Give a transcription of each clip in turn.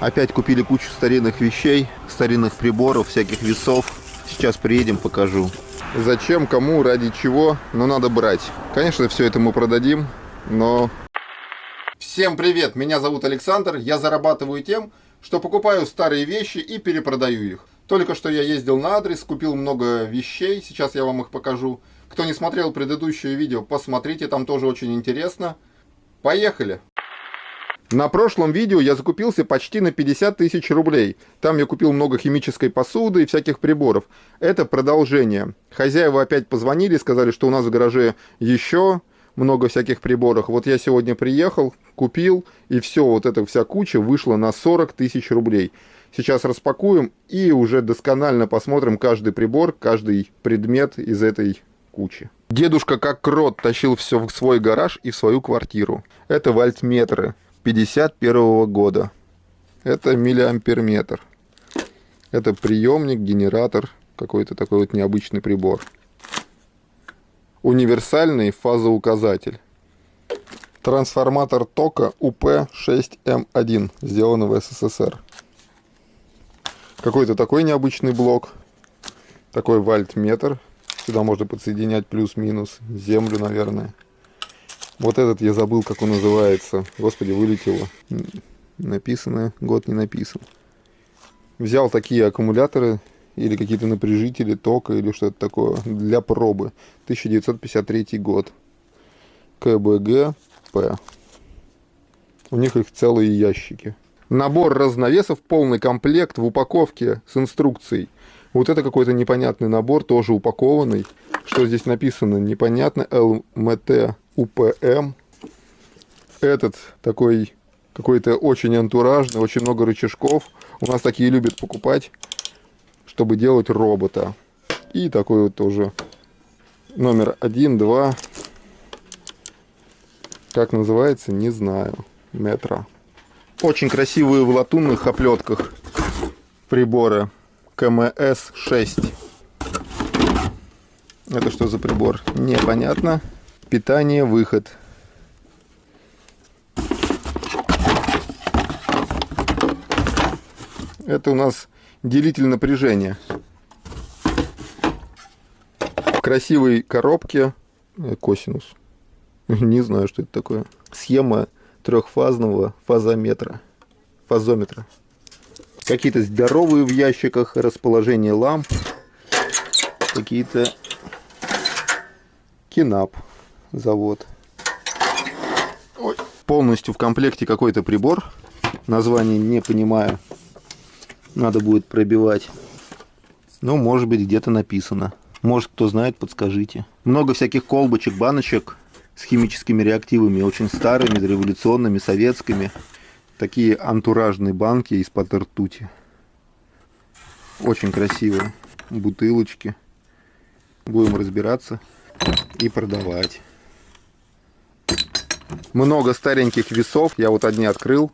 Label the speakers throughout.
Speaker 1: Опять купили кучу старинных вещей, старинных приборов, всяких весов. Сейчас приедем, покажу. Зачем, кому, ради чего, но надо брать. Конечно, все это мы продадим, но... Всем привет, меня зовут Александр. Я зарабатываю тем, что покупаю старые вещи и перепродаю их. Только что я ездил на адрес, купил много вещей, сейчас я вам их покажу. Кто не смотрел предыдущее видео, посмотрите, там тоже очень интересно. Поехали! На прошлом видео я закупился почти на 50 тысяч рублей. Там я купил много химической посуды и всяких приборов. Это продолжение. Хозяева опять позвонили, сказали, что у нас в гараже еще много всяких приборов. Вот я сегодня приехал, купил, и все, вот эта вся куча вышла на 40 тысяч рублей. Сейчас распакуем и уже досконально посмотрим каждый прибор, каждый предмет из этой кучи. Дедушка как крот тащил все в свой гараж и в свою квартиру. Это вольтметры 51-го года. Это миллиамперметр. Это приемник, генератор, какой-то такой вот необычный прибор. Универсальный фазоуказатель. Трансформатор тока УП-6М1, сделан в СССР. Какой-то такой необычный блок. Такой вольтметр. Сюда можно подсоединять плюс-минус землю, наверное. Вот этот я забыл, как он называется. Господи, вылетело. Написано, год не написан. Взял такие аккумуляторы или какие-то напряжители тока или что-то такое для пробы. 1953 год. КБГ-П. У них их целые ящики. Набор разновесов, полный комплект в упаковке с инструкцией. Вот это какой-то непонятный набор, тоже упакованный. Что здесь написано, непонятно. ЛМТ УПМ. Этот такой какой-то очень антуражный, очень много рычажков. У нас такие любят покупать, чтобы делать робота. И такой вот тоже номер 1, 2. Как называется, не знаю. Метро. Очень красивые в латунных оплетках приборы. КМС-6. Это что за прибор? Непонятно. Питание, выход. Это у нас делитель напряжения. В красивой коробке. Косинус. Не знаю, что это такое. Схема трехфазного фазометра. Какие-то здоровые в ящиках. Расположение ламп. Какие-то Кинап. Завод. Ой. Полностью в комплекте какой-то прибор. Название не понимаю. Надо будет пробивать. Ну, может быть, где-то написано. Может, кто знает, подскажите. Много всяких колбочек, баночек с химическими реактивами. Очень старыми, революционными, советскими. Такие антуражные банки из-под ртути. Очень красивые. Бутылочки. Будем разбираться и продавать. Много стареньких весов. Я вот одни открыл.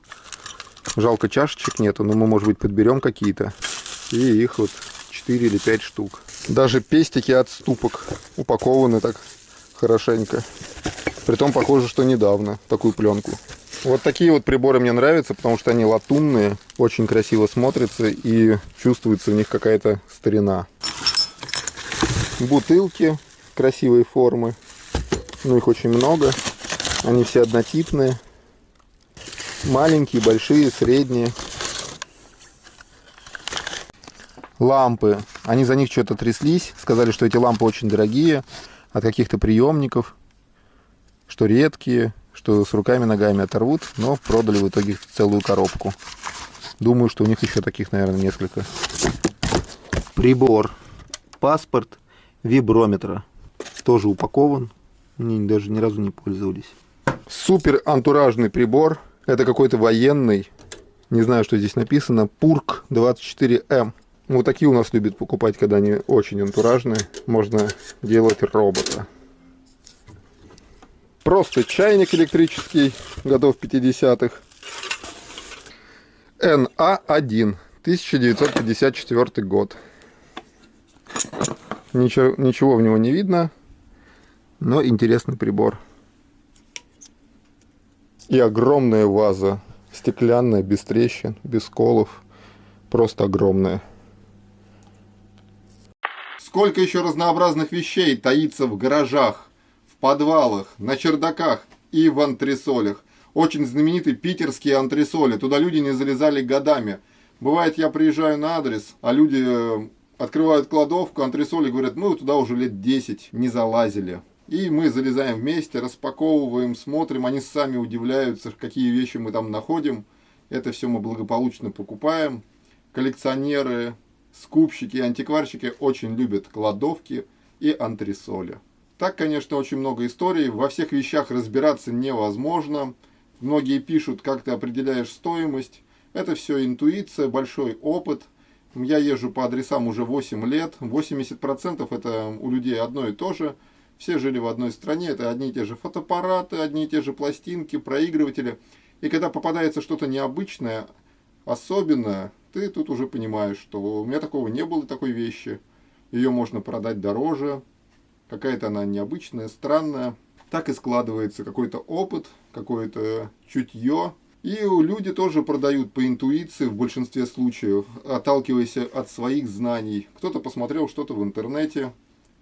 Speaker 1: Жалко, чашечек нету, но мы, может быть, подберем какие-то. И их вот 4 или 5 штук. Даже пестики от ступок упакованы так хорошенько. Притом похоже, что недавно такую пленку. Вот такие вот приборы мне нравятся, потому что они латунные, очень красиво смотрятся и чувствуется в них какая-то старина. Бутылки красивой формы. Ну, их очень много. Они все однотипные. Маленькие, большие, средние. Лампы. Они за них что-то тряслись. Сказали, что эти лампы очень дорогие. От каких-то приемников. Что редкие. Что с руками-ногами оторвут. Но продали в итоге целую коробку. Думаю, что у них еще таких, наверное, несколько. Прибор. Паспорт виброметра. Тоже упакован. Они даже ни разу не пользовались. Супер антуражный прибор. Это какой-то военный. Не знаю, что здесь написано. Пурк 24М. Вот такие у нас любят покупать, когда они очень антуражные. Можно делать робота. Просто чайник электрический. Годов 50-х. НА-1. 1954 год. Ничего в него не видно. Но интересный прибор. И огромная ваза Стеклянная, без трещин, без сколов. Просто огромная. Сколько еще разнообразных вещей таится в гаражах, в подвалах, на чердаках и в антресолях. Очень знаменитые питерские антресоли. Туда люди не залезали годами. Бывает, я приезжаю на адрес, а люди открывают кладовку, антресоли, говорят, мы туда уже лет 10 не залазили. И мы залезаем вместе, распаковываем, смотрим, они сами удивляются, какие вещи мы там находим. Это все мы благополучно покупаем. Коллекционеры, скупщики и антикварщики очень любят кладовки и антресоли. Так, конечно, очень много историй. Во всех вещах разбираться невозможно. Многие пишут, как ты определяешь стоимость. Это все интуиция, большой опыт. Я езжу по адресам уже 8 лет. 80% это у людей одно и то же. Все жили в одной стране. Это одни и те же фотоаппараты, одни и те же пластинки, проигрыватели. И когда попадается что-то необычное, особенное, ты тут уже понимаешь, что у меня такого не было, такой вещи. Ее можно продать дороже. Какая-то она необычная, странная. Так и складывается какой-то опыт, какое-то чутье. И люди тоже продают по интуиции в большинстве случаев, отталкиваясь от своих знаний. Кто-то посмотрел что-то в интернете,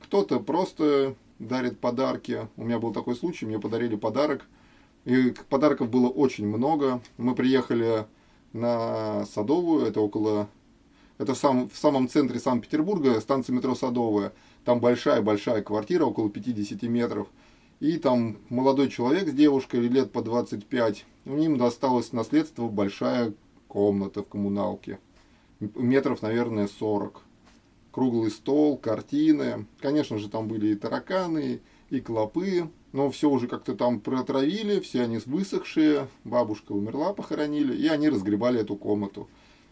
Speaker 1: кто-то просто дарит подарки. У меня был такой случай, мне подарили подарок. И подарков было очень много. Мы приехали на Садовую, это в самом центре Санкт-Петербурга, станция метро Садовая. Там большая-большая квартира, около 50 метров. И там молодой человек с девушкой, лет по 25. Им досталось наследство большая комната в коммуналке. Метров, наверное, 40. Круглый стол, картины. Конечно же, там были и тараканы, и клопы. Но все уже как-то там протравили, все они высохшие. Бабушка умерла, похоронили. И они разгребали эту комнату.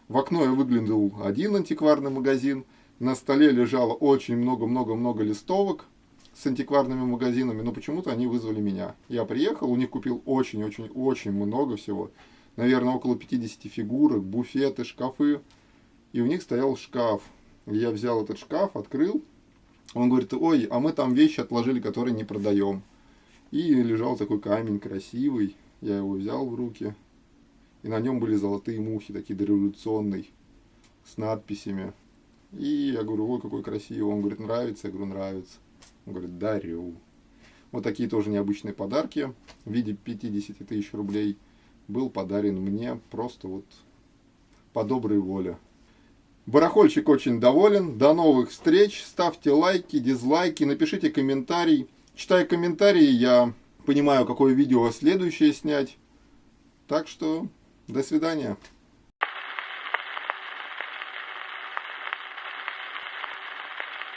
Speaker 1: В окно я выглянул один антикварный магазин. На столе лежало очень много-много-много листовок с антикварными магазинами, но почему-то они вызвали меня. Я приехал, у них купил очень-очень-очень много всего. Наверное, около 50 фигурок, буфеты, шкафы. И у них стоял шкаф. Я взял этот шкаф, открыл. Он говорит, ой, а мы там вещи отложили, которые не продаем. И лежал такой камень красивый. Я его взял в руки. И на нем были золотые мухи, такие дореволюционные, с надписями. И я говорю, ой, какой красивый. Он говорит, нравится? Я говорю, нравится. Он говорит, дарю. Вот такие тоже необычные подарки в виде 50 тысяч рублей был подарен мне просто вот по доброй воле. Барахольщик очень доволен. До новых встреч. Ставьте лайки, дизлайки, напишите комментарий. Читая комментарии, я понимаю, какое видео следующее снять. Так что, до свидания.